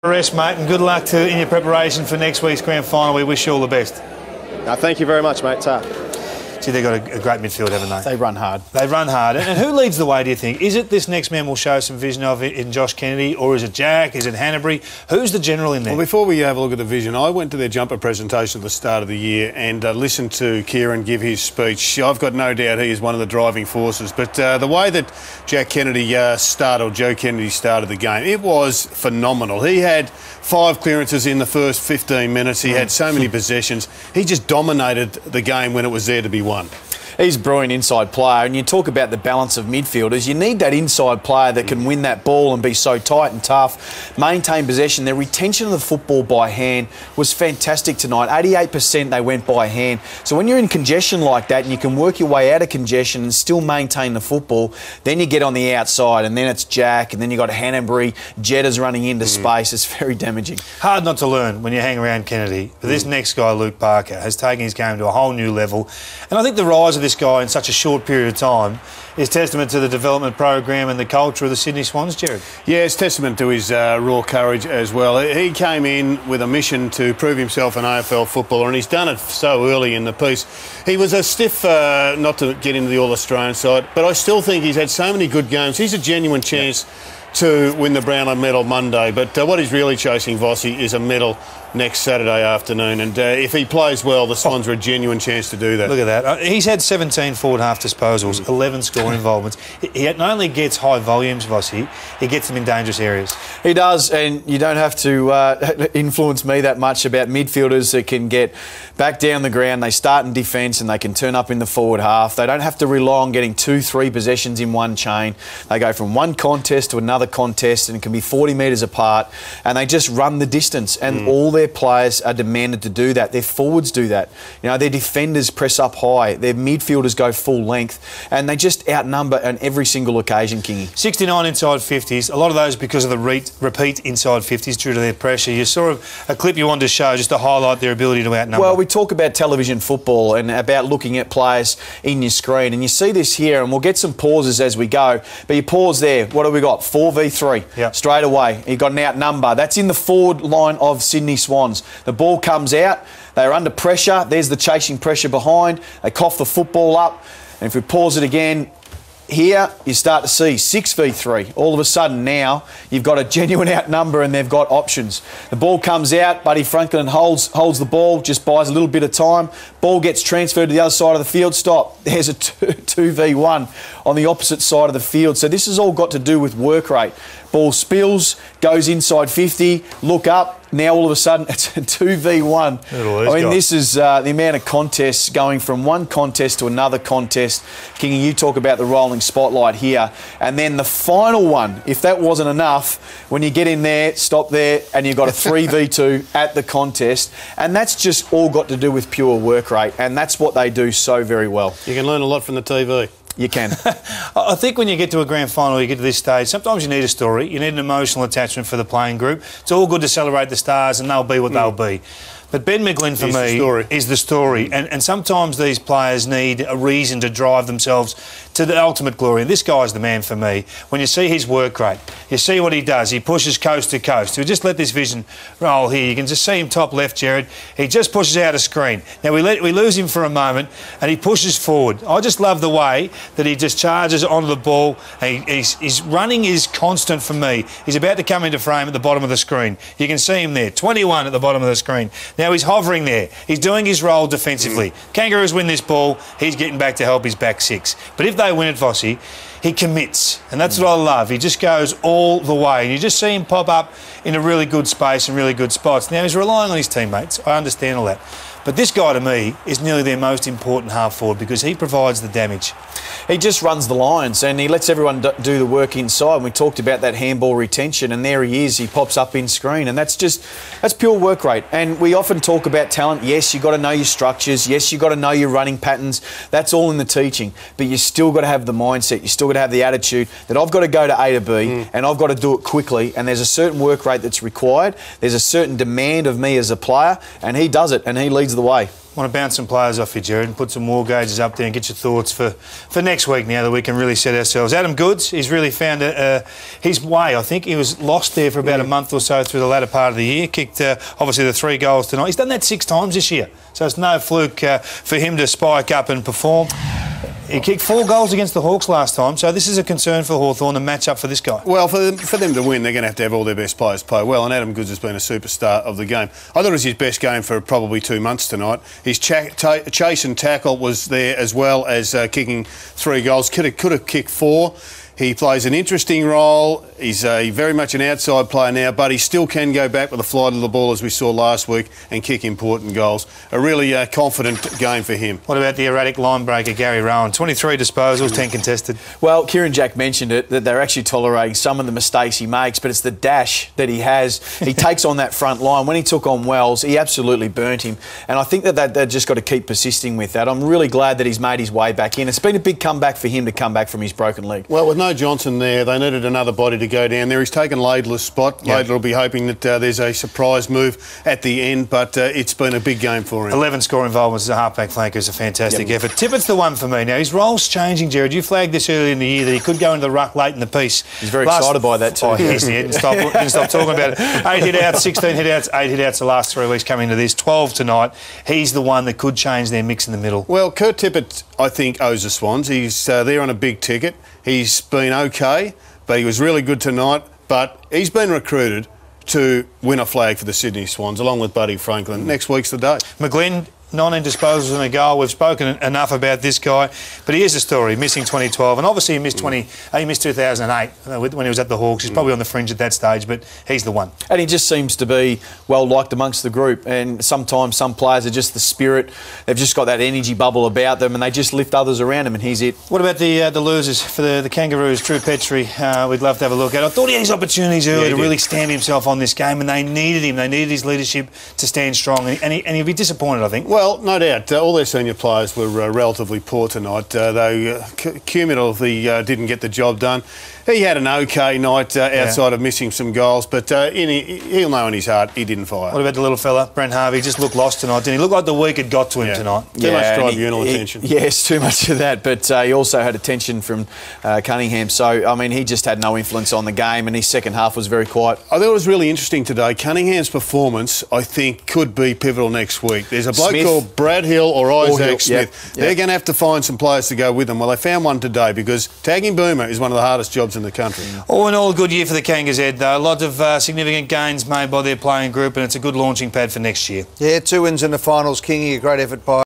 Rest, mate, and good luck in your preparation for next week's grand final. We wish you all the best. Thank you very much, mate. See, they've got a great midfield, haven't they? They run hard. They run hard. And who leads the way, do you think? Is it this next man we'll show some vision of in Josh Kennedy, or is it Jack? Is it Hanbury? Who's the general in there? Well, before we have a look at the vision, I went to their jumper presentation at the start of the year and listened to Kieran give his speech. I've got no doubt he is one of the driving forces. But the way that Joe Kennedy started the game, it was phenomenal. He had 5 clearances in the first 15 minutes. He had so many possessions. He just dominated the game when it was there to be won. He's a brilliant inside player, and you talk about the balance of midfielders. You need that inside player that can win that ball and be so tight and tough, maintain possession. Their retention of the football by hand was fantastic tonight. 88% they went by hand. So when you're in congestion like that and you can work your way out of congestion and still maintain the football, then you get on the outside and then it's Jack and then you've got Hanbury, Jeddah's running into space. It's very damaging. Hard not to learn when you hang around Kennedy. But this next guy, Luke Parker, has taken his game to a whole new level. And I think the rise of this guy in such a short period of time is testament to the development program and the culture of the Sydney Swans, Gerard. Yeah, it's testament to his raw courage as well. He came in with a mission to prove himself an AFL footballer, and he's done it so early in the piece. He was a stiff, not to get into the All-Australian side, but I still think he's had so many good games. He's a genuine chance to win the Brownlow medal Monday, but what he's really chasing, Vossi, is a medal next Saturday afternoon, and if he plays well, the Swans are a genuine chance to do that. Look at that. He's had 17 forward half disposals, 11 score involvements. He not only gets high volumes, Vossi, he gets them in dangerous areas. He does, and you don't have to influence me that much about midfielders that can get back down the ground. They start in defence and they can turn up in the forward half. They don't have to rely on getting 2-3 possessions in one chain. They go from one contest to another contest and it can be 40 metres apart, and they just run the distance, and all their players are demanded to do that. Their forwards do that. You know, their defenders press up high. Their midfielders go full length, and they just outnumber on every single occasion, Kingy. 69 inside 50s. A lot of those because of the repeat inside 50s due to their pressure. You saw a clip you wanted to show just to highlight their ability to outnumber. Well, we talk about television football and about looking at players in your screen, and you see this here, and we'll get some pauses as we go, but you pause there. What have we got? 4v3 straight away. You've got an outnumber. That's in the forward line of Sydney Swans. The ball comes out, they're under pressure, there's the chasing pressure behind, they cough the football up, and if we pause it again, here you start to see 6v3. All of a sudden now you've got a genuine outnumber and they've got options. The ball comes out, Buddy Franklin holds the ball, just buys a little bit of time. Ball gets transferred to the other side of the field. Stop. There's a 2v1 on the opposite side of the field. So this has all got to do with work rate. Ball spills, goes inside 50, look up. Now all of a sudden it's a 2v1. I mean, this is the amount of contests going from one contest to another contest. Kingy, you talk about the rolling spotlight here. And then the final one, if that wasn't enough, when you get in there, stop there, and you've got a 3v2 at the contest. And that's just all got to do with pure work rate. And that's what they do so very well. You can learn a lot from the TV. You can. I think when you get to a grand final, you get to this stage, sometimes you need a story, you need an emotional attachment for the playing group. It's all good to celebrate the stars and they'll be what they'll be. But Ben McGlynn, for me, is the story. And sometimes these players need a reason to drive themselves to the ultimate glory. And this guy's the man for me. When you see his work rate, you see what he does. He pushes coast to coast. We just let this vision roll here. You can just see him top left, Gerard. He just pushes out a screen. Now, we lose him for a moment, and he pushes forward. I just love the way that he just charges onto the ball. His running is constant for me. He's about to come into frame at the bottom of the screen. You can see him there, 21 at the bottom of the screen. Now he's hovering there. He's doing his role defensively. Kangaroos win this ball. He's getting back to help his back six. But if they win it, Vossi, he commits. And that's what I love. He just goes all the way. And you just see him pop up in a really good space and really good spots. Now, he's relying on his teammates. I understand all that. But this guy, to me, is nearly their most important half forward because he provides the damage. He just runs the lines and he lets everyone do the work inside. And we talked about that handball retention, and there he is. He pops up in screen, and that's pure work rate. And we often talk about talent. Yes, you've got to know your structures. Yes, you've got to know your running patterns. That's all in the teaching. But you still got to have the mindset. You still got to have the attitude that I've got to go to A to B and I've got to do it quickly. And there's a certain work rate that's required. There's a certain demand of me as a player, and he does it, and he leads the way. Want to bounce some players off you, Gerard, and put some more gauges up there and get your thoughts for next week now that we can really set ourselves. Adam Goodes, he's really found his way, I think. He was lost there for about a month or so through the latter part of the year. Kicked, obviously, the 3 goals tonight. He's done that 6 times this year, so it's no fluke for him to spike up and perform. He kicked 4 goals against the Hawks last time, so this is a concern for Hawthorn to match up for this guy. Well, for them to win, they're going to have all their best players play well, and Adam Goodes has been a superstar of the game. I thought it was his best game for probably 2 months tonight. His chase and tackle was there, as well as kicking 3 goals. Could have kicked 4. He plays an interesting role. He's very much an outside player now, but he still can go back with the flight of the ball, as we saw last week, and kick important goals. A really confident game for him. What about the erratic line breaker, Gary Rowan? 23 disposals, 10 contested. Well, Kieran Jack mentioned it, that they're actually tolerating some of the mistakes he makes, but it's the dash that he has. He takes on that front line. When he took on Wells, he absolutely burnt him. And I think that they've just got to keep persisting with that. I'm really glad that he's made his way back in. It's been a big comeback for him to come back from his broken leg. Well, with no Johnson there, they needed another body to go down there. He's taken Laidler's spot. Yep. Laidler will be hoping that there's a surprise move at the end, but it's been a big game for him. 11 score involvements as a half-back flanker is a fantastic effort. Tippett's the one for me. Now, his role's changing, Gerard. You flagged this earlier in the year that he could go into the ruck late in the piece. He's very excited by that too. Oh, yes, he didn't stop talking about it. 8 hit-outs, 16 hit-outs, 8 hit-outs the last 3 weeks coming into this, 12 tonight. He's the one that could change their mix in the middle. Well, Kurt Tippett, I think, owes the Swans. He's there on a big ticket. He's been okay, but he was really good tonight. But he's been recruited to win a flag for the Sydney Swans, along with Buddy Franklin. Next week's the day. McGlynn, 19 disposals and a goal. We've spoken enough about this guy, but he is a story. Missing 2012, and obviously he missed 2008 when he was at the Hawks. He's probably on the fringe at that stage, but he's the one. And he just seems to be well liked amongst the group. And sometimes some players are just the spirit. They've just got that energy bubble about them, and they just lift others around them. And he's it. What about the losers for the Kangaroos? Drew Petrie, we'd love to have a look at. I thought he had his opportunities early to really stand himself on this game, and they needed him. They needed his leadership to stand strong, and he'd be disappointed, I think. Well, no doubt. All their senior players were relatively poor tonight. They cumulatively didn't get the job done. He had an okay night outside of missing some goals, but he'll know in his heart he didn't fire. What about the little fella, Brent Harvey? He just looked lost tonight, didn't he? Looked like the week had got to him tonight. Too much tribunal attention. Yes, too much of that, but he also had attention from Cunningham. So, I mean, he just had no influence on the game, and his second half was very quiet. I thought it was really interesting today. Cunningham's performance, I think, could be pivotal next week. There's a bloke called Brad Hill or Isaac Smith. They're going to have to find some players to go with them. Well, they found one today, because tagging boomer is one of the hardest jobs in the country. All in all, a good year for the Kangas, Ed, though. A lot of significant gains made by their playing group, and it's a good launching pad for next year. Yeah, 2 wins in the finals, Kingy, a great effort by